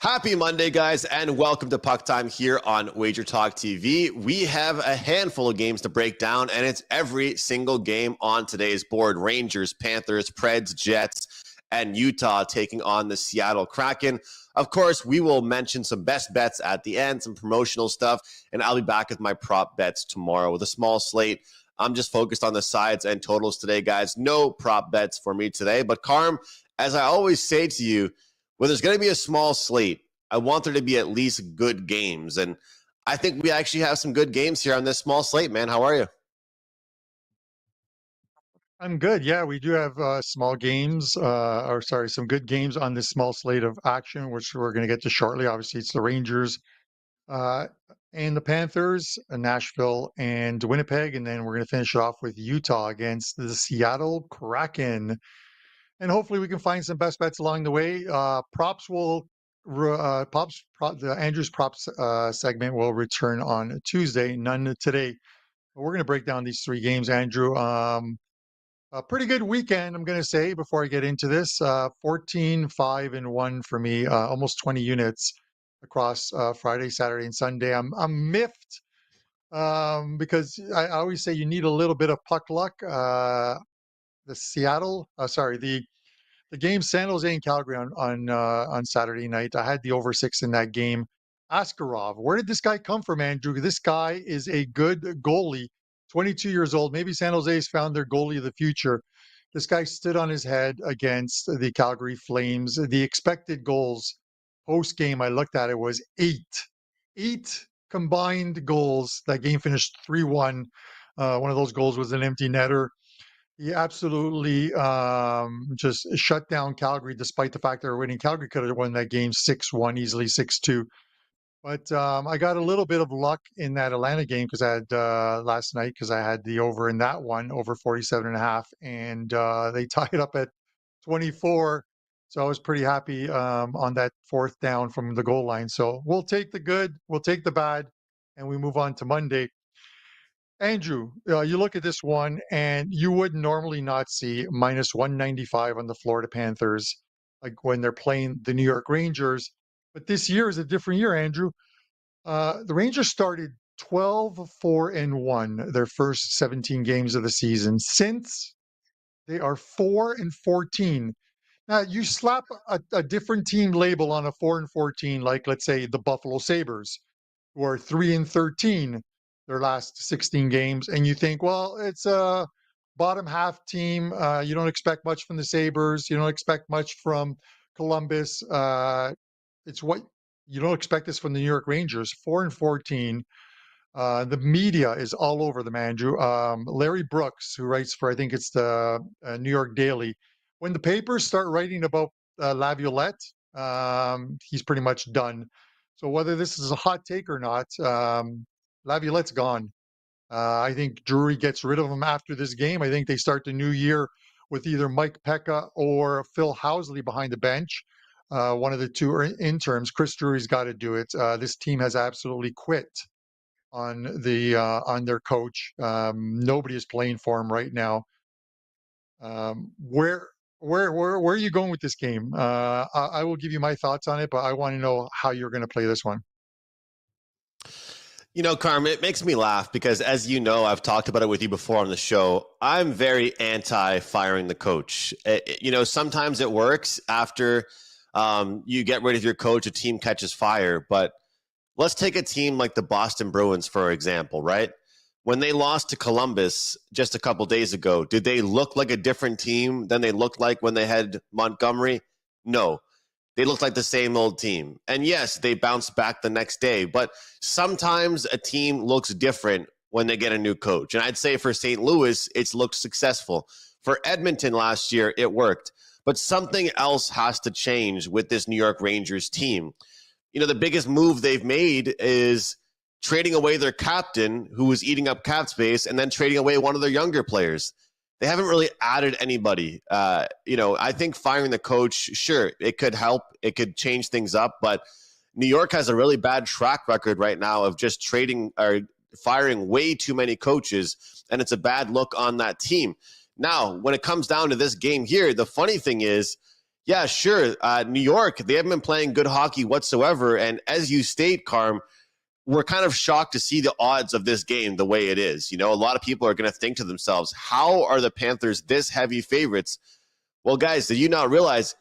Happy Monday, guys, and welcome to PuckTime here on WagerTalk TV. We have a handful of games to break down, and it's every single game on today's board. Rangers, Panthers, Preds, Jets, and Utah taking on the Seattle Kraken. Of course, we will mention some best bets at the end, some promotional stuff, and I'll be back with my prop bets tomorrow with a small slate. I'm just focused on the sides and totals today, guys. No prop bets for me today, but Carm, as I always say to you, when there's going to be a small slate, I want there to be at least good games. And I think we actually have some good games here on this small slate, man. How are you? I'm good. Yeah, we do have some good games on this small slate of action, which we're going to get to shortly. Obviously, it's the Rangers uh, and the Panthers, Nashville and Winnipeg. And then we're going to finish it off with Utah against the Seattle Kraken. And hopefully we can find some best bets along the way. The Andrew's props segment will return on Tuesday, none today. But we're going to break down these three games, Andrew. A pretty good weekend, I'm going to say, before I get into this. 14, 5, and 1 for me, almost 20 units across Friday, Saturday, and Sunday. I'm miffed because I always say you need a little bit of puck luck. The game San Jose and Calgary on Saturday night. I had the over 6 in that game. Askarov, where did this guy come from, Andrew? This guy is a good goalie, 22 years old. Maybe San Jose's found their goalie of the future. This guy stood on his head against the Calgary Flames. The expected goals post game, I looked at it, was 8. 8 combined goals. That game finished 3-1. One of those goals was an empty netter. He absolutely just shut down Calgary, despite the fact they were winning. Calgary could have won that game 6-1, easily 6-2. But I got a little bit of luck in that Atlanta game because I had last night because I had the over in that one, over 47.5, and they tied up at 24. So I was pretty happy on that fourth down from the goal line. So we'll take the good, we'll take the bad, and we move on to Monday. Andrew, you look at this one, and you would normally not see minus 195 on the Florida Panthers, like when they're playing the New York Rangers. But this year is a different year, Andrew. The Rangers started 12-4-1 their first 17 games of the season. Since they are 4-14. Now, you slap a different team label on a 4-14, like let's say the Buffalo Sabres, who are 3-13 their last 16 games, and you think, well, it's a bottom half team. You don't expect much from the Sabres. You don't expect much from Columbus. It's what you don't expect this from the New York Rangers. 4-14. The media is all over them, Andrew. Larry Brooks, who writes for, I think it's the New York Daily, when the papers start writing about Laviolette, he's pretty much done. So whether this is a hot take or not, Laviolette's gone. I think Drury gets rid of him after this game. I think they start the new year with either Mike Pekka or Phil Housley behind the bench. One of the two are interns. Chris Drury's got to do it. This team has absolutely quit on their coach. Nobody is playing for him right now. Where are you going with this game? I will give you my thoughts on it, but I want to know how you're going to play this one. You know, Carm, it makes me laugh because, as you know, I've talked about it with you before on the show. I'm very anti-firing the coach. Sometimes it works after you get rid of your coach, a team catches fire. But let's take a team like the Boston Bruins, for example, right? When they lost to Columbus just a couple days ago, did they look like a different team than they looked like when they had Montgomery? No. They looked like the same old team. And yes, they bounced back the next day. But sometimes a team looks different when they get a new coach. And I'd say for St. Louis, it's looked successful. For Edmonton last year, it worked. But something else has to change with this New York Rangers team. You know, the biggest move they've made is trading away their captain, who was eating up cap space, and then trading away one of their younger players. They haven't really added anybody. I think firing the coach, sure, it could help. It could change things up. But New York has a really bad track record right now of just trading or firing way too many coaches, and it's a bad look on that team. Now, when it comes down to this game here, the funny thing is Yeah, sure. New York, they haven't been playing good hockey whatsoever. And as you state, Carm, we're kind of shocked to see the odds of this game the way it is. You know, a lot of people are going to think to themselves, how are the Panthers this heavy favorites? Well, guys, did you not realize,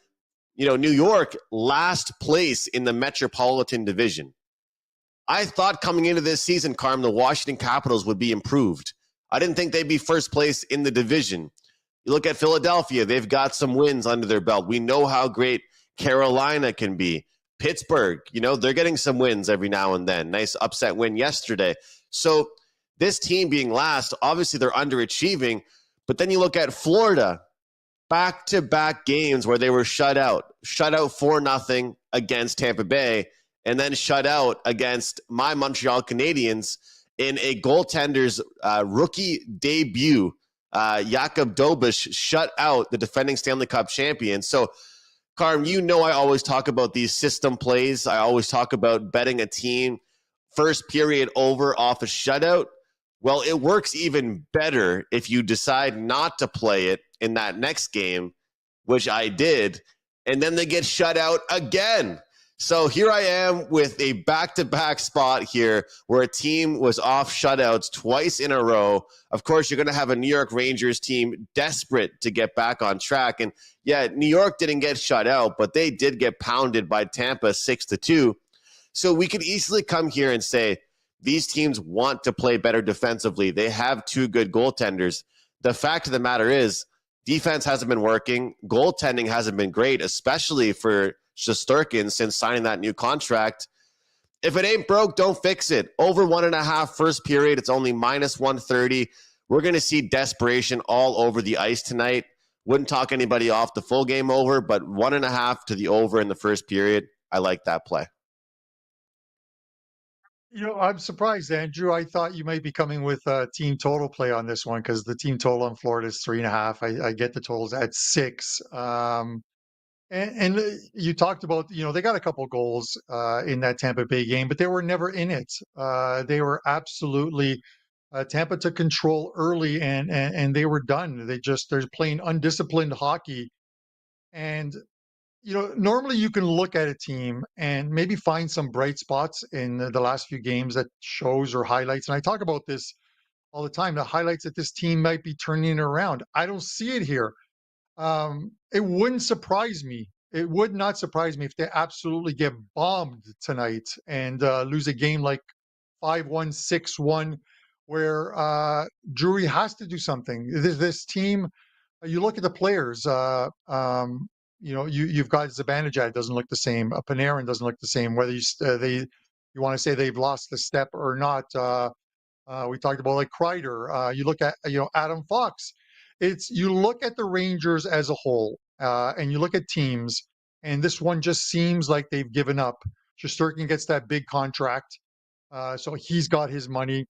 New York last place in the Metropolitan Division? I thought coming into this season, Carm, the Washington Capitals would be improved. I didn't think they'd be first place in the division. You look at Philadelphia, they've got some wins under their belt. We know how great Carolina can be. Pittsburgh, they're getting some wins every now and then. Nice upset win yesterday. So this team being last, obviously they're underachieving. But then you look at Florida, back-to-back games where they were shut out 4-0 against Tampa Bay, and then shut out against my Montreal Canadiens in a goaltender's rookie debut. Jakub Dobeš shut out the defending Stanley Cup champion. So, Carm, I always talk about these system plays. I always talk about betting a team first period over off a shutout. Well, it works even better if you decide not to play it in that next game, which I did, and then they get shut out again. So here I am with a back-to-back spot here where a team was off shutouts twice in a row. Of course, you're going to have a New York Rangers team desperate to get back on track. And yeah, New York didn't get shut out, but they did get pounded by Tampa 6-2. So we could easily come here and say these teams want to play better defensively. They have two good goaltenders. The fact of the matter is defense hasn't been working. Goaltending hasn't been great, especially for Shesterkin since signing that new contract. If it ain't broke, don't fix it. Over 1.5 first period. It's only minus 130. We're going to see desperation all over the ice tonight. Wouldn't talk anybody off the full game over, but 1.5 to the over in the first period. I like that play. I'm surprised, Andrew. I thought you might be coming with a team total play on this one because the team total on Florida is 3.5. I get the totals at 6. And you talked about, they got a couple goals in that Tampa Bay game, but they were never in it. They were absolutely Tampa took control early and they were done. They're playing undisciplined hockey. And normally you can look at a team and maybe find some bright spots in the last few games that shows or highlights. And I talk about this all the time, the highlights that this team might be turning around. I don't see it here. It wouldn't surprise me. It would not surprise me if they absolutely get bombed tonight and lose a game like 5-1, 6-1, where Drury has to do something. This team, you look at the players. You've got Zibanejad doesn't look the same. Panarin doesn't look the same. Whether you want to say they've lost the step or not. We talked about like Kreider. You look at Adam Fox. You look at the Rangers as a whole, and you look at teams, and this one just seems like they've given up. Shesterkin gets that big contract, so he's got his money.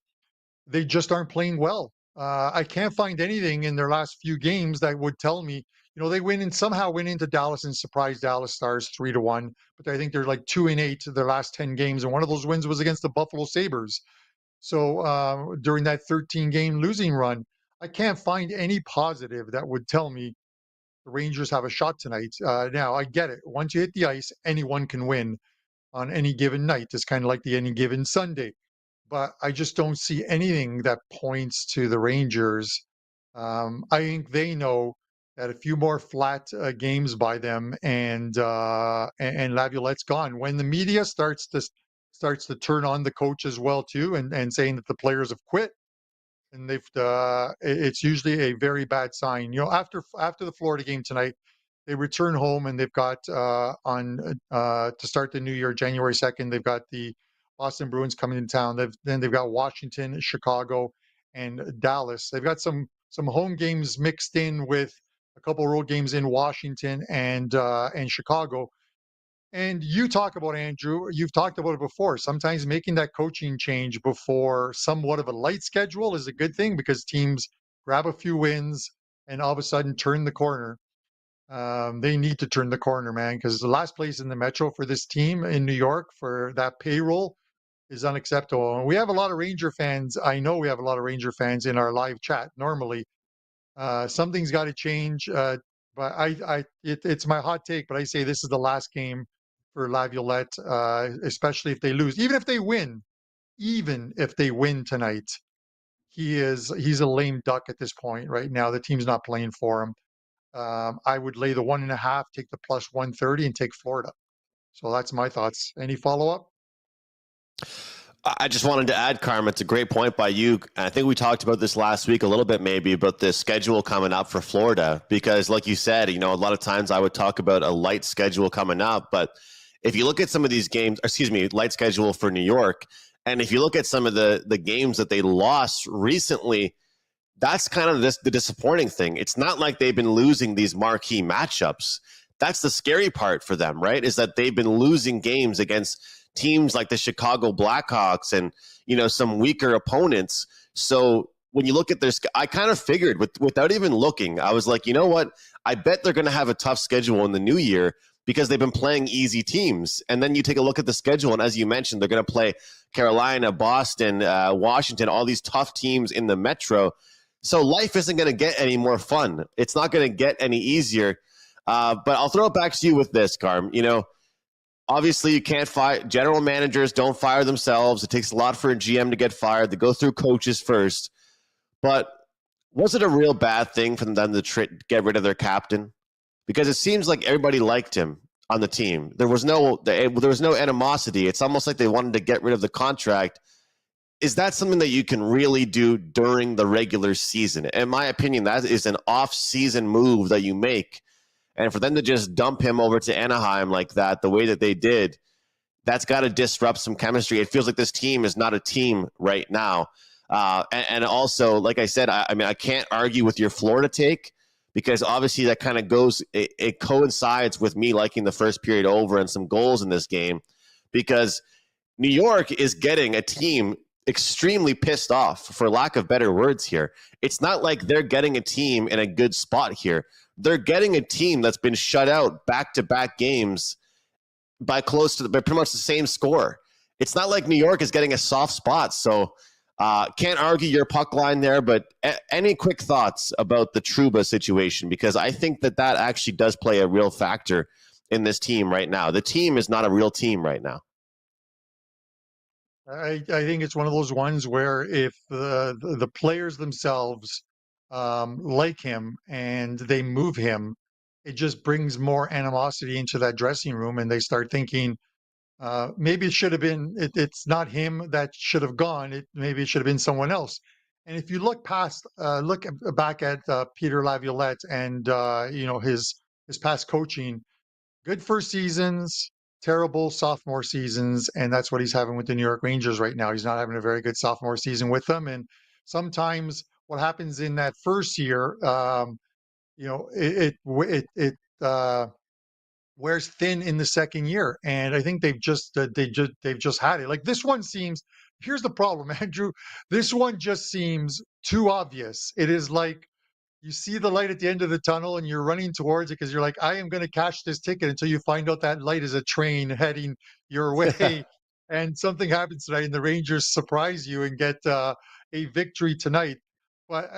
They just aren't playing well. I can't find anything in their last few games that would tell me, they somehow went into Dallas and surprised Dallas Stars 3-1, but I think they're like 2-8 their last 10 games, and one of those wins was against the Buffalo Sabres. So during that 13-game losing run, I can't find any positive that would tell me the Rangers have a shot tonight. Now, I get it. Once you hit the ice, anyone can win on any given night. It's kind of like the any given Sunday. But I just don't see anything that points to the Rangers. I think they know that a few more flat games by them and Laviolette's gone. When the media starts to turn on the coach as well too, and saying that the players have quit, and it's usually a very bad sign. After the Florida game tonight, they return home and they've got to start the new year, January 2nd. They've got the Boston Bruins coming in town. They've got Washington, Chicago, and Dallas. They've got some home games mixed in with a couple road games in Washington and Chicago. And you talk about, Andrew, you've talked about it before. Sometimes making that coaching change before somewhat of a light schedule is a good thing because teams grab a few wins and all of a sudden turn the corner. They need to turn the corner, man, because the last place in the Metro for this team in New York for that payroll is unacceptable. And we have a lot of Ranger fans. I know we have a lot of Ranger fans in our live chat normally. Something's got to change. But it's my hot take, but I say this is the last game for Laviolette, especially if they lose. Even if they win tonight, he's a lame duck at this point right now. The team's not playing for him. I would lay the 1.5, take the plus 130, and take Florida. So that's my thoughts. Any follow up? I just wanted to add, Carmen, it's a great point by you. I think we talked about this last week a little bit, maybe, about the schedule coming up for Florida. Because, like you said, a lot of times I would talk about a light schedule coming up. But if you look at some of these games, light schedule for New York, and if you look at some of the games that they lost recently, that's kind of the disappointing thing. It's not like they've been losing these marquee matchups. That's the scary part for them, right? Is that they've been losing games against teams like the Chicago Blackhawks and, some weaker opponents. So when you look at this, I kind of figured without even looking, I was like, you know what? I bet they're going to have a tough schedule in the new year because they've been playing easy teams. And then you take a look at the schedule, and as you mentioned, they're going to play Carolina, Boston, Washington, all these tough teams in the Metro. So life isn't going to get any more fun. It's not going to get any easier. But I'll throw it back to you with this, Carm. Obviously, you can't fire general managers. Don't fire themselves. It takes a lot for a GM to get fired. They go through coaches first. But was it a real bad thing for them to get rid of their captain? Because it seems like everybody liked him on the team. There was no animosity. It's almost like they wanted to get rid of the contract. Is that something that you can really do during the regular season? In my opinion, that is an off-season move that you make. And for them to just dump him over to Anaheim like that, the way that they did, that's got to disrupt some chemistry. It feels like this team is not a team right now. And also, like I said, I can't argue with your Florida take because obviously that kind of it coincides with me liking the first period over and some goals in this game because New York is getting a team extremely pissed off, for lack of better words here. It's not like they're getting a team in a good spot here. They're getting a team that's been shut out back-to-back games by pretty much the same score. It's not like New York is getting a soft spot. So can't argue your puck line there, but any quick thoughts about the Trouba situation? Because I think that actually does play a real factor in this team right now. The team is not a real team right now. I think it's one of those ones where if the players themselves like him and they move him, it just brings more animosity into that dressing room, and they start thinking maybe it should have been. It's not him that should have gone. Maybe it should have been someone else. And if you look back at Peter Laviolette and his past coaching, good first seasons, terrible sophomore seasons, and that's what he's having with the New York Rangers right now. He's not having a very good sophomore season with them, and sometimes what happens in that first year, it wears thin in the second year, and I think they've just had it. Like this one seems. Here's the problem, Andrew. This one just seems too obvious. It is like you see the light at the end of the tunnel and you're running towards it because you're like, I am going to cash this ticket until you find out that light is a train heading your way. And something happens tonight and the Rangers surprise you and get a victory tonight. But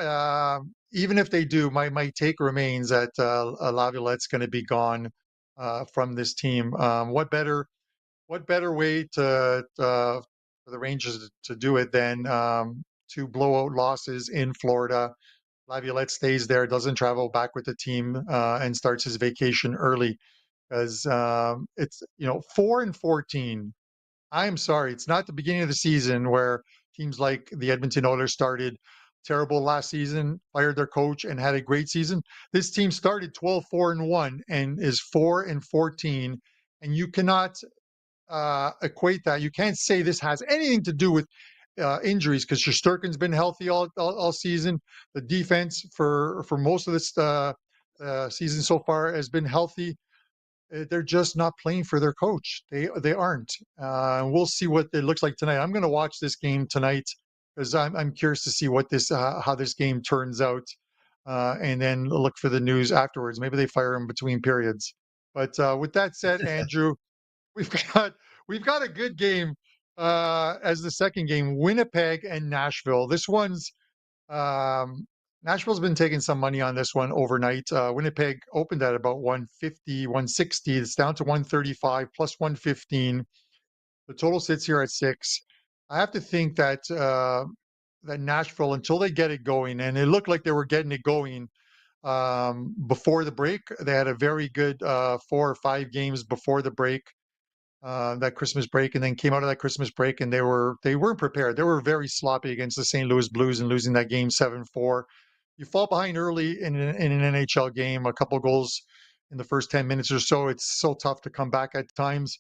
even if they do, my take remains that Laviolette's going to be gone from this team. What better way for the Rangers to do it than to blow out losses in Florida? Laviolette stays there, doesn't travel back with the team, and starts his vacation early because it's 4-14. I'm sorry, it's not the beginning of the season where teams like the Edmonton Oilers started terrible last season, fired their coach, and had a great season. This team started 12-4-1 and is 4-14, and you cannot equate that. You can't say this has anything to do with injuries because Shesterkin's been healthy all season. The defense for most of this season so far has been healthy. They're just not playing for their coach. They aren't. We'll see what it looks like tonight. I'm going to watch this game tonight because I'm curious to see what how this game turns out, and then look for the news afterwards. Maybe they fire him between periods. But with that said, Andrew, we've got a good game as the second game, Winnipeg and Nashville. This one's Nashville's been taking some money on this one overnight. Winnipeg opened at about 150, 160. It's down to 135 plus 115. The total sits here at 6. I have to think that that Nashville, until they get it going, and it looked like they were getting it going before the break. They had a very good 4 or 5 games before the break, that Christmas break, and then came out of that Christmas break, and they weren't prepared. They were very sloppy against the St. Louis Blues and losing that game 7-4. You fall behind early in an NHL game, a couple goals in the first 10 minutes or so. It's so tough to come back at times.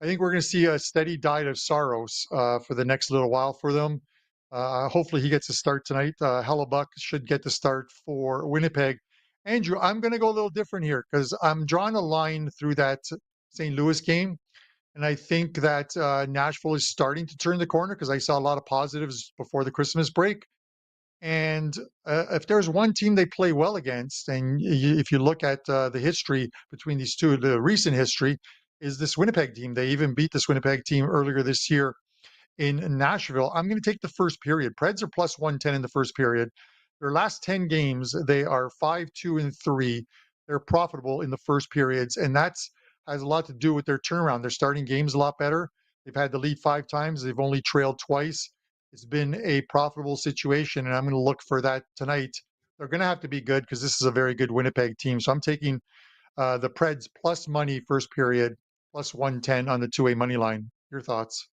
I think we're going to see a steady diet of sorrows for the next little while for them. Hopefully, he gets a start tonight. Hellebuck should get the start for Winnipeg. Andrew, I'm going to go a little different here because I'm drawing a line through that St. Louis game. And I think that Nashville is starting to turn the corner because I saw a lot of positives before the Christmas break. And if there's one team they play well against, and if you look at the history between these two, the recent history is this Winnipeg team. They even beat this Winnipeg team earlier this year in Nashville. I'm going to take the first period. Preds are plus 110 in the first period. Their last 10 games, they are 5-2-3. They're profitable in the first periods, and that's has a lot to do with their turnaround. They're starting games a lot better. They've had the lead 5 times. They've only trailed twice. It's been a profitable situation, and I'm going to look for that tonight. They're going to have to be good because this is a very good Winnipeg team. So I'm taking the Preds plus money first period, plus 110 on the two-way money line. Your thoughts?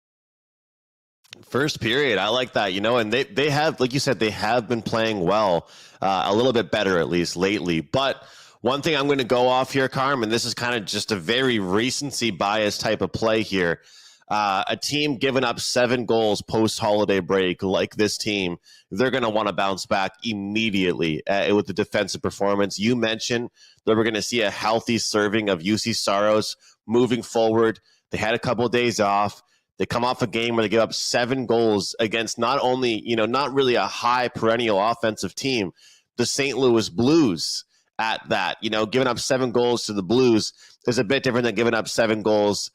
First period, I like that, and they have, like you said, they have been playing well, a little bit better at least lately. But one thing I'm going to go off here, Carm, and this is kind of just a very recency bias type of play here. A team giving up 7 goals post-holiday break like this team, they're going to want to bounce back immediately with the defensive performance. You mentioned that we're going to see a healthy serving of UC Saros moving forward. They had a couple of days off. They come off a game where they give up 7 goals against not only, not really a high perennial offensive team, the St. Louis Blues at that. Giving up 7 goals to the Blues is a bit different than giving up 7 goals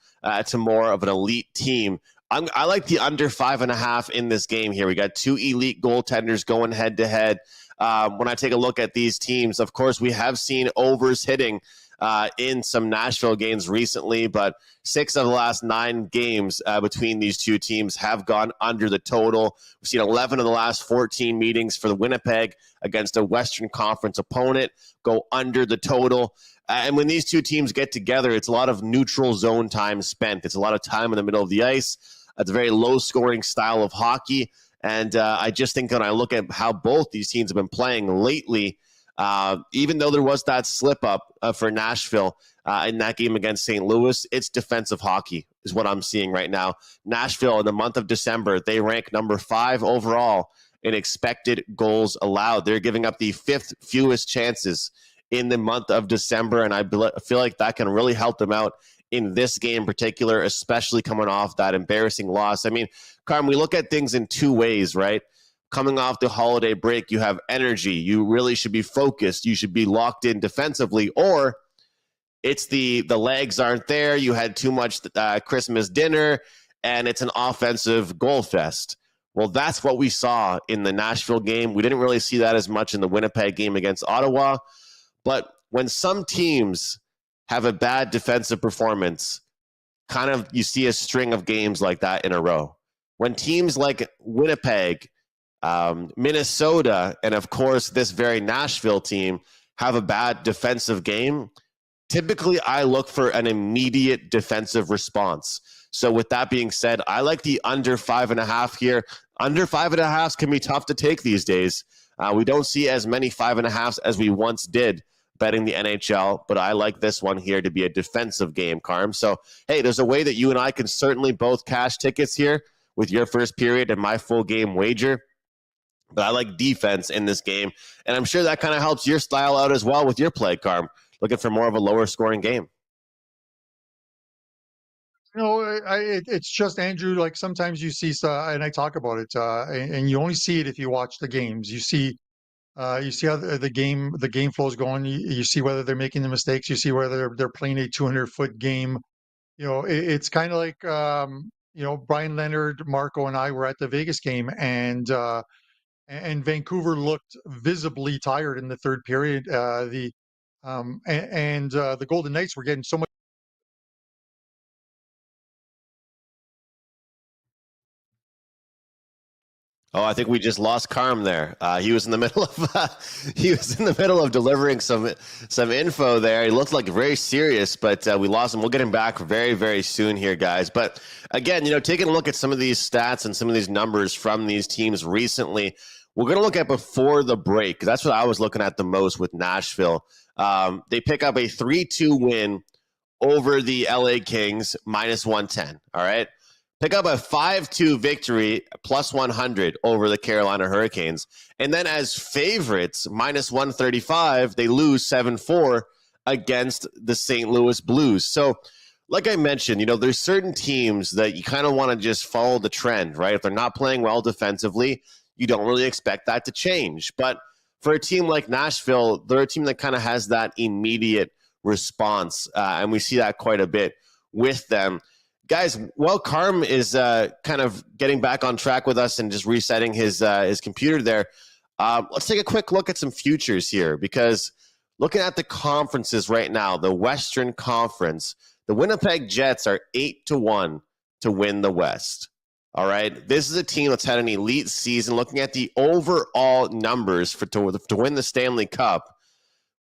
to more of an elite team. I like the under 5.5 in this game here. We got 2 elite goaltenders going head to head. When I take a look at these teams, of course, we have seen overs hitting in some Nashville games recently, but 6 of the last 9 games between these two teams have gone under the total. We've seen 11 of the last 14 meetings for the Winnipeg against a Western Conference opponent go under the total. And when these two teams get together, it's a lot of neutral zone time spent. It's a lot of time in the middle of the ice. It's a very low-scoring style of hockey. And I just think when I look at how both these teams have been playing lately, even though there was that slip-up for Nashville in that game against St. Louis, it's defensive hockey is what I'm seeing right now. Nashville, in the month of December, they rank number 5 overall in expected goals allowed. They're giving up the 5th fewest chances in the month of December, and I feel like that can really help them out in this game in particular, especially coming off that embarrassing loss. I mean, Carm, we look at things in 2 ways, right? Coming off the holiday break, you have energy. You really should be focused. You should be locked in defensively, or it's the legs aren't there. You had too much Christmas dinner, and it's an offensive goal fest. Well, that's what we saw in the Nashville game. We didn't really see that as much in the Winnipeg game against Ottawa. But when some teams have a bad defensive performance, kind of you see a string of games like that in a row. When teams like Winnipeg, Minnesota, and of course this very Nashville team have a bad defensive game, typically I look for an immediate defensive response. So with that being said, I like the under 5.5 here. Under 5.5 can be tough to take these days. We don't see as many 5.5s as we once did betting the NHL, but I like this one here to be a defensive game, Carm. So, hey, there's a way that you and I can certainly both cash tickets here with your first period and my full game wager. But I like defense in this game, and I'm sure that kind of helps your style out as well with your play, Carm. Looking for more of a lower scoring game. It's just, Andrew, like sometimes you see, and I talk about it, and you only see it if you watch the games. You see how the game flow is going. You see whether they're making the mistakes. You see whether they're playing a 200-foot game. It's kind of like Brian Leonard, Marco, and I were at the Vegas game, and and Vancouver looked visibly tired in the third period. The Golden Knights were getting so much. Oh, I think we just lost Carm there. He was in the middle of he was in the middle of delivering some info there. He looked like very serious, but we lost him. We'll get him back very, very soon here, guys. But again, taking a look at some of these stats and some of these numbers from these teams recently, we're going to look at before the break, because that's what I was looking at the most with Nashville. They pick up a 3-2 win over the LA Kings, minus 110. All right. Pick up a 5-2 victory, plus 100 over the Carolina Hurricanes. And then as favorites, minus 135, they lose 7-4 against the St. Louis Blues. So, like I mentioned, there's certain teams that you kind of want to just follow the trend, right? If they're not playing well defensively, you don't really expect that to change. But for a team like Nashville, they're a team that kind of has that immediate response, and we see that quite a bit with them. Guys, while Carm is kind of getting back on track with us and just resetting his computer there, let's take a quick look at some futures here, because looking at the conferences right now, the Western Conference, the Winnipeg Jets are 8-1 to win the West. All right, this is a team that's had an elite season. Looking at the overall numbers to win the Stanley Cup,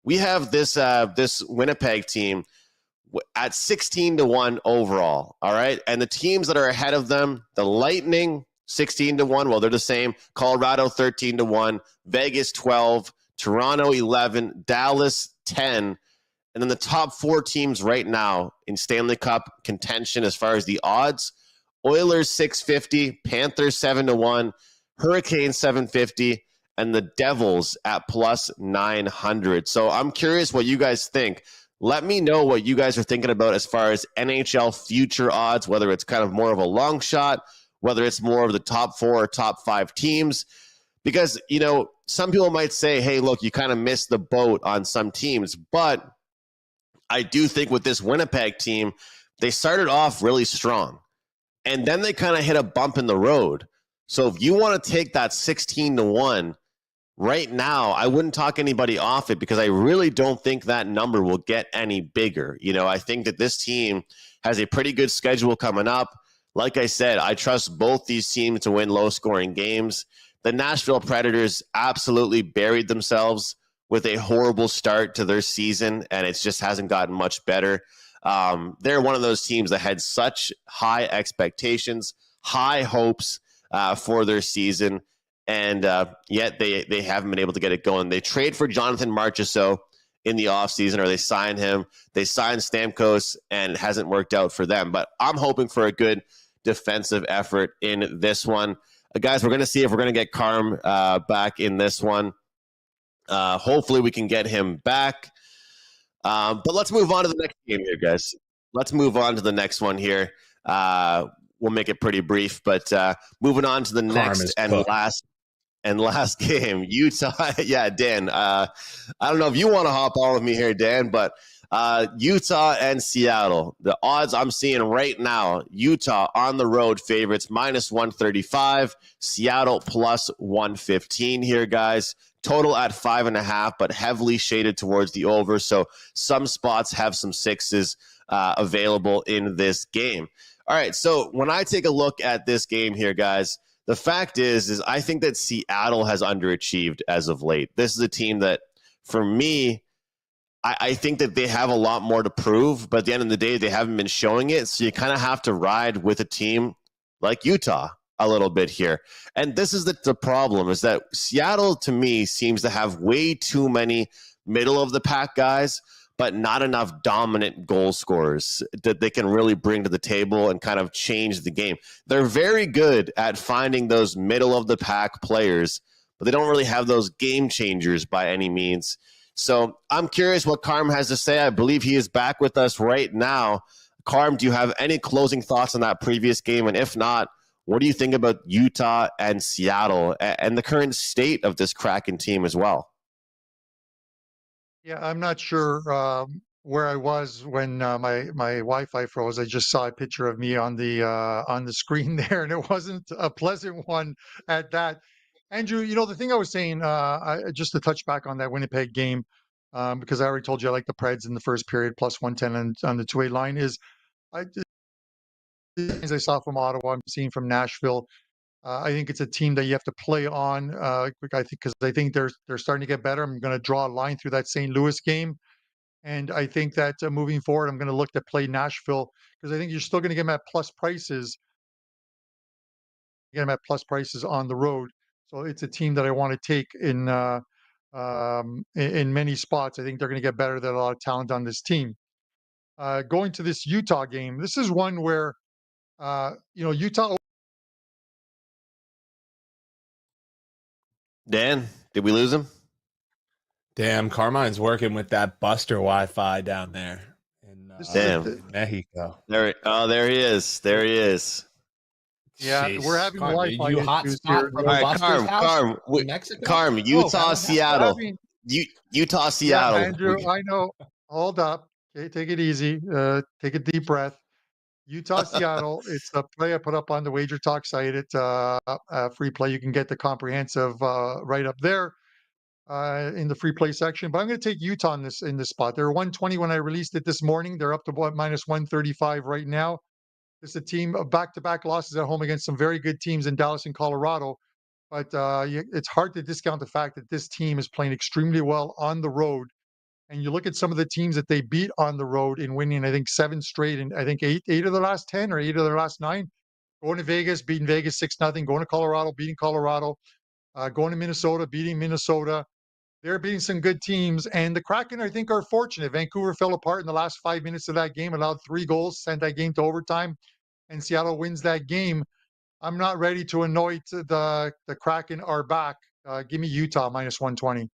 we have this Winnipeg team at 16-1 overall. All right. And the teams that are ahead of them, the Lightning, 16-1. Well, they're the same. Colorado, 13-1. Vegas, 12. Toronto, 11. Dallas, 10. And then the top four teams right now in Stanley Cup contention as far as the odds: Oilers, 650. Panthers, 7-1. Hurricanes, 750. And the Devils at plus 900. So I'm curious what you guys think. Let me know what you guys are thinking about as far as NHL future odds, whether it's kind of more of a long shot, whether it's more of the top 4 or top 5 teams. Because, some people might say, hey, look, you kind of missed the boat on some teams. But I do think with this Winnipeg team, they started off really strong. And then they kind of hit a bump in the road. So if you want to take that 16-1, right now, I wouldn't talk anybody off it, because I really don't think that number will get any bigger. I think that this team has a pretty good schedule coming up. Like I said, I trust both these teams to win low-scoring games. The Nashville Predators absolutely buried themselves with a horrible start to their season, and it just hasn't gotten much better. They're one of those teams that had such high expectations, high hopes for their season, and yet they haven't been able to get it going. They trade for Jonathan Marchessault in the offseason, or they sign him. They signed Stamkos, and it hasn't worked out for them. But I'm hoping for a good defensive effort in this one. Guys, we're going to see if we're going to get Carm back in this one. Hopefully we can get him back. But let's move on to the next game here, guys. Let's move on to the next one here. We'll make it pretty brief, but moving on to the next and last game, Utah. Yeah, Dan. I don't know if you want to hop on with me here, Dan, but Utah and Seattle. The odds I'm seeing right now: Utah on the road favorites, minus 135. Seattle plus 115 here, guys. Total at 5.5, but heavily shaded towards the over. So some spots have some sixes available in this game. All right, so when I take a look at this game here, guys, the fact is I think that Seattle has underachieved as of late. This is a team that, for me, I think that they have a lot more to prove, but at the end of the day, they haven't been showing it. So you kind of have to ride with a team like Utah a little bit here. And this is the problem, is that Seattle, to me, seems to have way too many middle-of-the-pack guys, but not enough dominant goal scorers that they can really bring to the table and kind of change the game. They're very good at finding those middle-of-the-pack players, but they don't really have those game changers by any means. So I'm curious what Carm has to say. I believe he is back with us right now. Carm, do you have any closing thoughts on that previous game? And if not, what do you think about Utah and Seattle and the current state of this Kraken team as well? Yeah, I'm not sure where I was when my Wi-Fi froze. I just saw a picture of me on the screen there, and it wasn't a pleasant one at that. Andrew, the thing I was saying, just to touch back on that Winnipeg game, because I already told you I like the Preds in the first period, plus 110 on the 2-way line, is I, as I saw from Ottawa, I'm seeing from Nashville. I think it's a team that you have to play on. Because I think they're starting to get better. I'm going to draw a line through that St. Louis game, and I think that moving forward, I'm going to look to play Nashville because I think you're still going to get them at plus prices. Get them at plus prices on the road. So it's a team that I want to take in many spots. I think they're going to get better. There's a lot of talent on this team. Going to this Utah game, this is one where Utah. Dan, did we lose him? Damn, Carmine's working with that Buster Wi-Fi down there in Mexico. There he is. There he is. Yeah, Jeez. we're having Carm, Wi-Fi you issues here. hotspot from All right, Buster's house in Mexico? Carm, Utah, Seattle. Utah, Seattle. Yeah, Andrew, I know. Hold up. Okay, take it easy. Take a deep breath. Utah, Seattle. It's a play I put up on the WagerTalk site. It's a free play. You can get the comprehensive right up there in the free play section. But I'm going to take Utah in this spot. They were 120 when I released it this morning. They're up to minus 135 right now. It's a team of back-to-back losses at home against some very good teams in Dallas and Colorado. But it's hard to discount the fact that this team is playing extremely well on the road. And you look at some of the teams that they beat on the road in winning, I think 7 straight, and I think eight of the last 10 or 8 of their last 9. Going to Vegas, beating Vegas 6-0. Going to Colorado, beating Colorado. Going to Minnesota, beating Minnesota. They're beating some good teams. And the Kraken, I think, are fortunate. Vancouver fell apart in the last 5 minutes of that game, allowed 3 goals, sent that game to overtime, and Seattle wins that game. I'm not ready to anoint the Kraken are back. Give me Utah minus 120.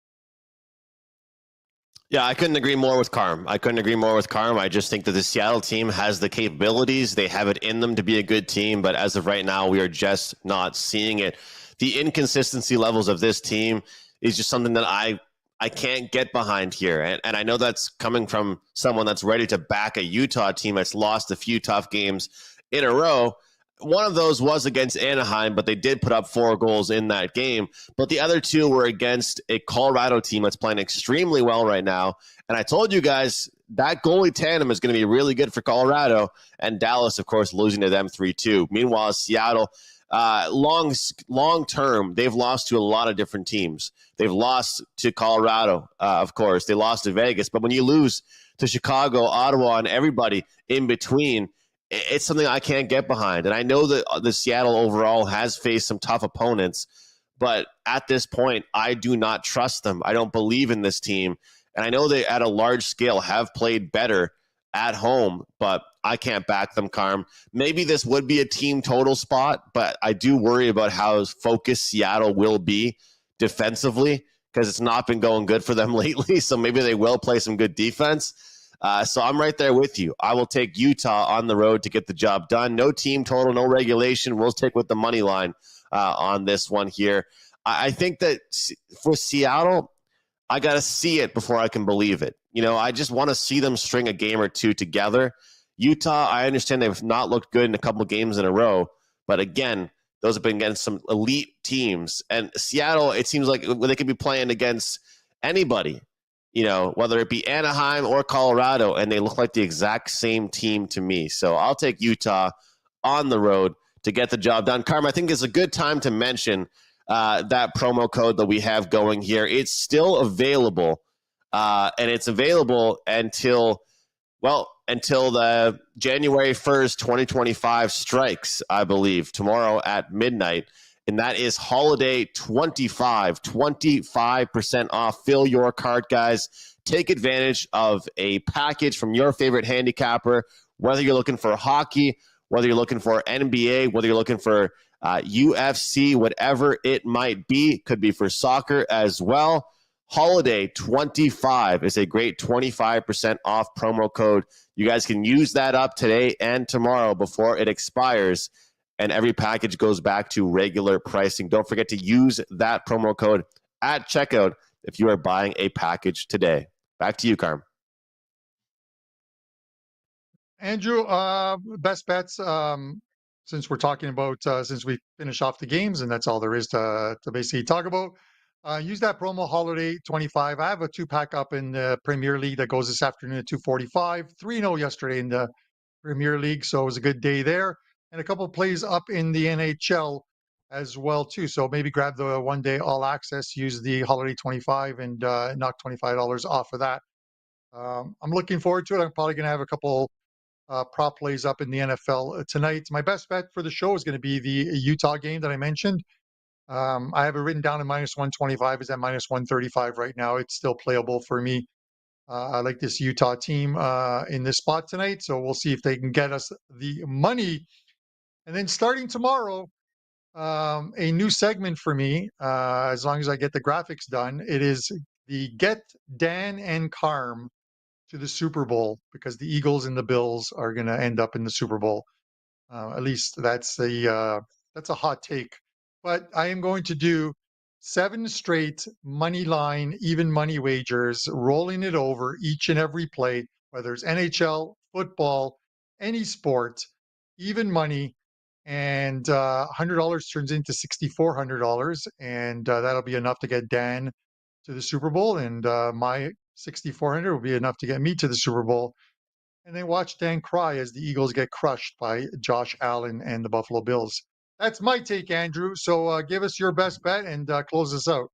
Yeah, I couldn't agree more with Carm. I just think that the Seattle team has the capabilities. They have it in them to be a good team, but as of right now, we are just not seeing it. The inconsistency levels of this team is just something that I can't get behind here. And I know that's coming from someone that's ready to back a Utah team that's lost a few tough games in a row. One of those was against Anaheim, but they did put up 4 goals in that game. But the other 2 were against a Colorado team that's playing extremely well right now. And I told you guys that goalie tandem is going to be really good for Colorado. And Dallas, of course, losing to them 3-2. Meanwhile, Seattle, long term, they've lost to a lot of different teams. They've lost to Colorado, of course. They lost to Vegas. But when you lose to Chicago, Ottawa, and everybody in between, it's something I can't get behind. And I know that the Seattle overall has faced some tough opponents, but at this point, I do not trust them. I don't believe in this team. And I know they, at a large scale, have played better at home, but I can't back them, Carm. Maybe this would be a team total spot, but I do worry about how focused Seattle will be defensively because it's not been going good for them lately. So maybe they will play some good defense. So I'm right there with you. I will take Utah on the road to get the job done. No team total, no regulation. We'll stick with the money line on this one here. I think that for Seattle, I got to see it before I can believe it. I just want to see them string a game or 2 together. Utah, I understand they've not looked good in a couple of games in a row. But again, those have been against some elite teams. And Seattle, it seems like they could be playing against anybody. Whether it be Anaheim or Colorado, and they look like the exact same team to me. So I'll take Utah on the road to get the job done. Carm, I think it's a good time to mention that promo code that we have going here. It's still available, and it's available until the January 1st, 2025 strikes, I believe, tomorrow at midnight. And that is Holiday 25% off. Fill your cart, guys. Take advantage of a package from your favorite handicapper, whether you're looking for hockey, whether you're looking for NBA, whether you're looking for UFC, whatever it might be. Could be for soccer as well. Holiday 25 is a great 25% off promo code. You guys can use that up today and tomorrow before it expires. And every package goes back to regular pricing. Don't forget to use that promo code at checkout if you are buying a package today. Back to you, Carm. Andrew, best bets. since we're talking about, since we finish off the games, and that's all there is to basically talk about, use that promo Holiday 25. I have a 2-pack up in the Premier League that goes this afternoon at 2:45. 3-0 yesterday in the Premier League, so it was a good day there. And a couple plays up in the NHL as well too. So maybe grab the 1-day all access, use the Holiday 25, and knock $25 off of that. I'm looking forward to it. I'm probably going to have a couple prop plays up in the NFL tonight. My best bet for the show is going to be the Utah game that I mentioned. I have it written down at -125. Is at -135 right now. It's still playable for me. I like this Utah team in this spot tonight, so we'll see if they can get us the money. And then starting tomorrow, a new segment for me, as long as I get the graphics done. It is the Get Dan and Carm to the Super Bowl, because the Eagles and the Bills are going to end up in the Super Bowl. At least that's a hot take. But I am going to do 7 straight money line, even money wagers, rolling it over each and every play, whether it's NHL, football, any sport, even money. And $100 turns into $6,400. And that'll be enough to get Dan to the Super Bowl. And my 6,400 will be enough to get me to the Super Bowl. And then watch Dan cry as the Eagles get crushed by Josh Allen and the Buffalo Bills. That's my take, Andrew. So give us your best bet and close us out.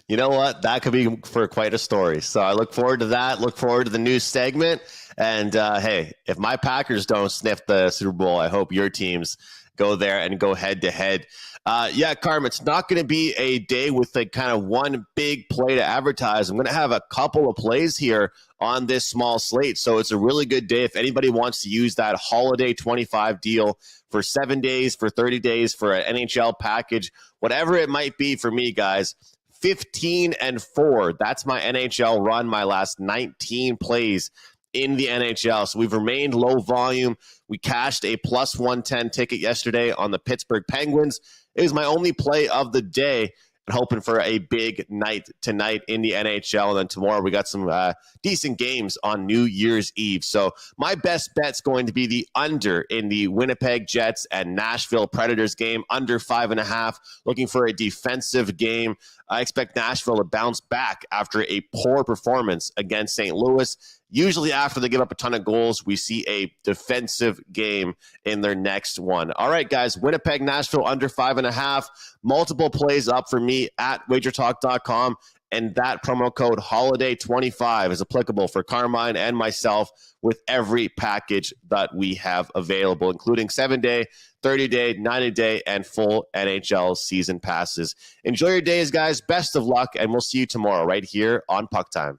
You know what? That could be for quite a story. So I look forward to that. Look forward to the new segment. And hey, if my Packers don't sniff the Super Bowl, I hope your teams go there and go head to head. Yeah, Carm, it's not going to be a day with like kind of one big play to advertise. I'm going to have a couple of plays here on this small slate. So it's a really good day. If anybody wants to use that Holiday 25 deal for 7 days, for 30 days, for an NHL package, whatever it might be for me, guys, 15-4. That's my NHL run, my last 19 plays in the NHL. So we've remained low volume. We cashed a +110 ticket yesterday on the Pittsburgh Penguins. It was my only play of the day, and hoping for a big night tonight in the NHL. And then tomorrow we got some decent games on New Year's Eve. So my best bet's going to be the under in the Winnipeg Jets and Nashville Predators game, under 5.5. Looking for a defensive game. I expect Nashville to bounce back after a poor performance against St. Louis. Usually after they give up a ton of goals, we see a defensive game in their next one. All right, guys, Winnipeg, Nashville, under 5.5. Multiple plays up for me at WagerTalk.com. And that promo code HOLIDAY25 is applicable for Carmine and myself with every package that we have available, including 7-day, 30-day, 90-day, and full NHL season passes. Enjoy your days, guys. Best of luck, and we'll see you tomorrow right here on PuckTime.